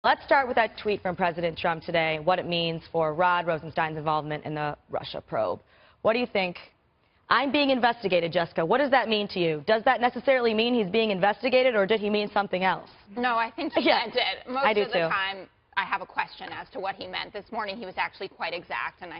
Let's start with that tweet from President Trump today, what it means for Rod Rosenstein's involvement in the Russia probe. What do you think? I'm being investigated, Jessica. What does that mean to you? Does that necessarily mean he's being investigated, or did he mean something else? No, I think he meant it. Most of the time, I have a question as to what he meant. This morning, he was actually quite exact, and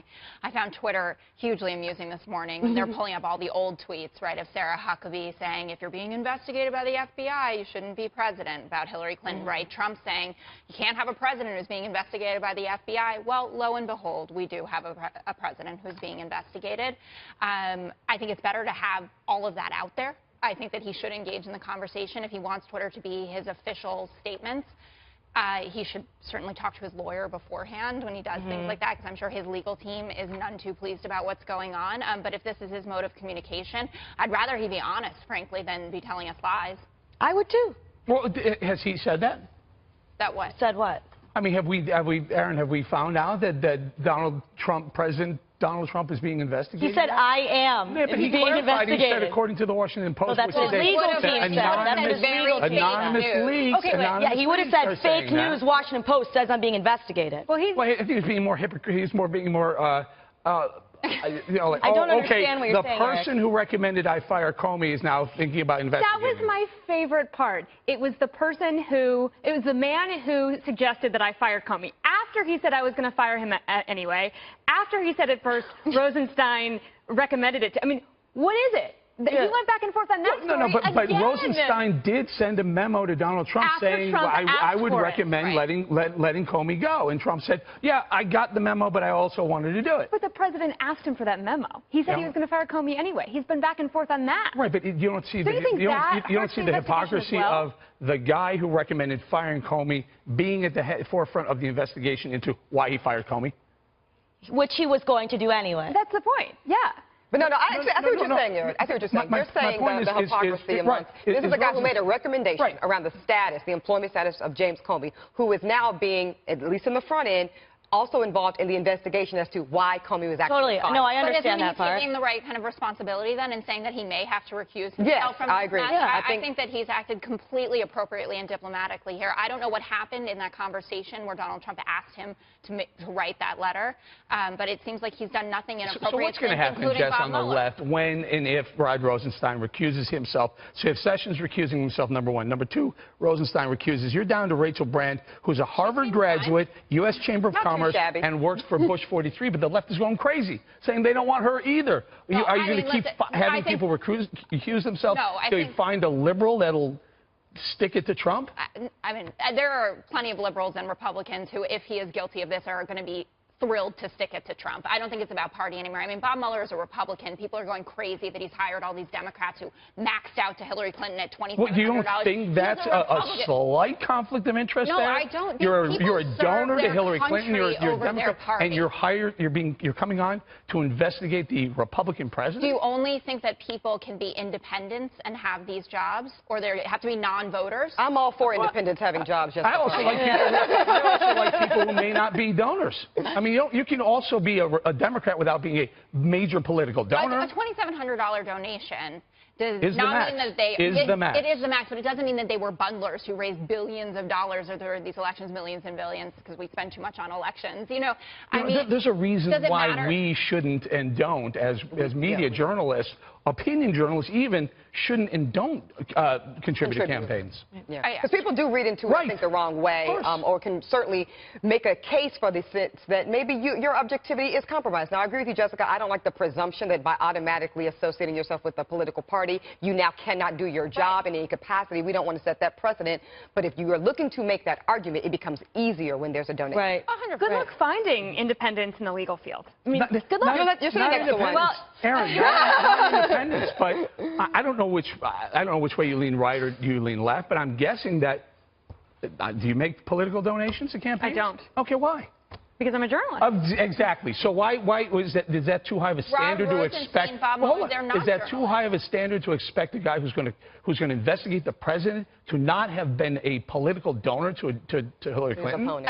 I found Twitter hugely amusing this morning. They're pulling up all the old tweets, right, of Sarah Huckabee saying, if you're being investigated by the FBI, you shouldn't be president, about Hillary Clinton, right? Trump saying, you can't have a president who's being investigated by the FBI. Well, lo and behold, we do have a president who's being investigated. I think it's better to have all of that out there. I think that he should engage in the conversation if he wants Twitter to be his official statements. He should certainly talk to his lawyer beforehand when he does things like that, because I'm sure his legal team is none too pleased about what's going on. But if this is his mode of communication, I'd rather he be honest, frankly, than be telling us lies. I would too. Well, has he said that? That what? Said what? I mean, Aaron, have we found out that President Donald Trump is being investigated? He said, I am being investigated. He said, according to the Washington Post, well, that's what his legal team said. Anonymous leaks. Okay, but yeah, he would have said, fake news, Washington Post says I'm being investigated. Well, I think he's being more hypocritical. He's being more I don't understand what you're saying, the person who recommended I fire Comey is now thinking about investigating. That was my favorite part. It was the man who suggested that I fire Comey. After he said I was going to fire him anyway, after he said it first, Rosenstein recommended it to. I mean, what is it? He went back and forth on that story but Rosenstein did send a memo to Donald Trump saying I would recommend letting Comey go. And Trump said, yeah, I got the memo, but I also wanted to do it. But the president asked him for that memo. He said he was going to fire Comey anyway. He's been back and forth on that. Right, but you don't see you don't see the hypocrisy of the guy who recommended firing Comey being at the forefront of the investigation into why he fired Comey. Which he was going to do anyway. That's the point, yeah. But I see what you're saying, Aaron. I see what you're saying. You're saying the hypocrisy amongst... This is a guy who made a recommendation around the status, the employment status of James Comey, who is now being, at least in the front end, also involved in the investigation as to why Comey was actually fired. No, I understand that part. But isn't he taking the right kind of responsibility then and saying that he may have to recuse himself from this? I agree. I think that he's acted completely appropriately and diplomatically here. I don't know what happened in that conversation where Donald Trump asked him to write that letter, but it seems like he's done nothing inappropriate. So what's going to happen, Jess, on the left when and if Rod Rosenstein recuses himself? So if Sessions recusing himself, number one. Number two, Rosenstein recuses. You're down to Rachel Brand, who's a Harvard graduate, U.S. Chamber of Commerce, and works for Bush 43, but the left is going crazy, saying they don't want her either. Well, are you going to keep having people recuse themselves? No, Do you find a liberal that'll stick it to Trump? I mean, there are plenty of liberals and Republicans who, if he is guilty of this, are going to be thrilled to stick it to Trump. I don't think it's about party anymore. I mean, Bob Mueller is a Republican. People are going crazy that he's hired all these Democrats who maxed out to Hillary Clinton at $2,700. Well, you don't think that's a slight conflict of interest there? No, I don't. You're a donor to Hillary Clinton. You're a Democrat, and you're coming on to investigate the Republican president? Do you only think that people can be independents and have these jobs, or they have to be non-voters? I'm all for independents having jobs. I also like people who may not be donors. I mean, you can also be a Democrat without being a major political donor. A $2,700 donation does is not the mean that they... Is the max. It is the max, but it doesn't mean that they were bundlers who raised billions of dollars or these elections, millions and billions, because we spend too much on elections. I mean, there's a reason why we shouldn't and don't, as media journalists, opinion journalists even, shouldn't and don't contribute to campaigns. Because people do read into it, I think, the wrong way, or can certainly make a case for the sense that maybe your objectivity is compromised. Now, I agree with you, Jessica. I don't like the presumption that by automatically associating yourself with a political party, you now cannot do your job in any capacity. We don't want to set that precedent. But if you are looking to make that argument, it becomes easier when there's a donation. Right. 100%. Good luck finding independence in the legal field. I mean, good luck. You're sitting next to one. Well, Aaron, not independence, but I don't know which way you lean right or you lean left, but I'm guessing that do you make political donations to campaigns? I don't. Okay, why? Because I'm a journalist. Exactly. So why is that too high of a standard to expect? Is that too high of a standard to expect a guy who's going to investigate the president to not have been a political donor to Hillary Clinton?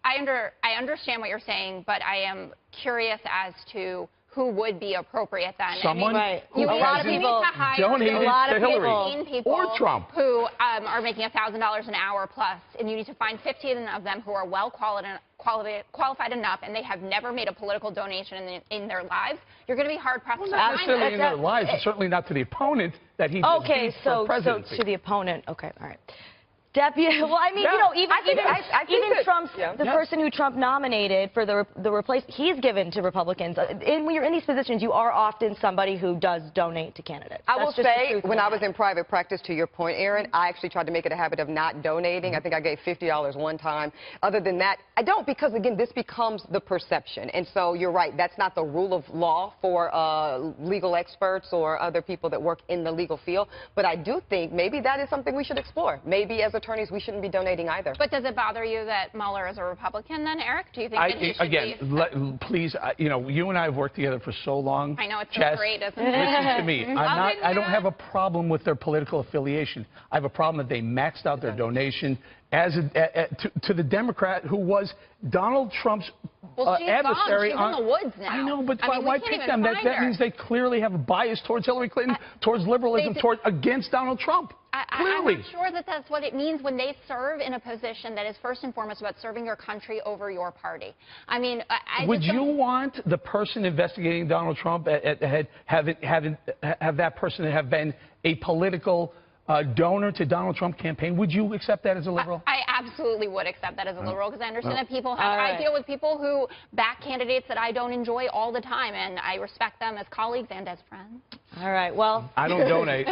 I understand what you're saying, but I am curious as to who would be appropriate then? Someone who a lot of people donated to Hillary or Trump who are making $1,000 an hour plus, and you need to find 15 of them who are well qualified enough, and they have never made a political donation in their lives. You're going to be hard pressed to not find necessarily in their lives, and certainly not to the opponent that he okay, so presidency. to the opponent. Okay, all right. Deputy, well, I mean, you know, even Trump's, the person who Trump nominated for the replacement, he's given to Republicans. And when you're in these positions, you are often somebody who does donate to candidates. I will say, when I was in private practice, to your point, Aaron, I actually tried to make it a habit of not donating. I think I gave $50 one time. Other than that, I don't, because, again, this becomes the perception. And so you're right, that's not the rule of law for legal experts or other people that work in the legal field. But I do think maybe that is something we should explore. Maybe as attorneys, we shouldn't be donating either. But does it bother you that Mueller is a Republican then, Eric? Do you think that he should be... Please, you know, you and I have worked together for so long. I know, it's so great, isn't it? Listen to me. I don't have a problem with their political affiliation. I have a problem that they maxed out their donation to the Democrat who was Donald Trump's adversary. She's in the woods now. I know, but why pick them? That means they clearly have a bias towards Hillary Clinton, towards liberalism, against Donald Trump. I'm not sure that that's what it means when they serve in a position that is first and foremost about serving your country over your party. I mean, would you want the person investigating Donald Trump have that person have been a political donor to Donald Trump's campaign? Would you accept that as a liberal? I absolutely would accept that as a liberal, because I understand that people have, I deal with people who back candidates that I don't enjoy all the time, and I respect them as colleagues and as friends. All right, well. I don't donate.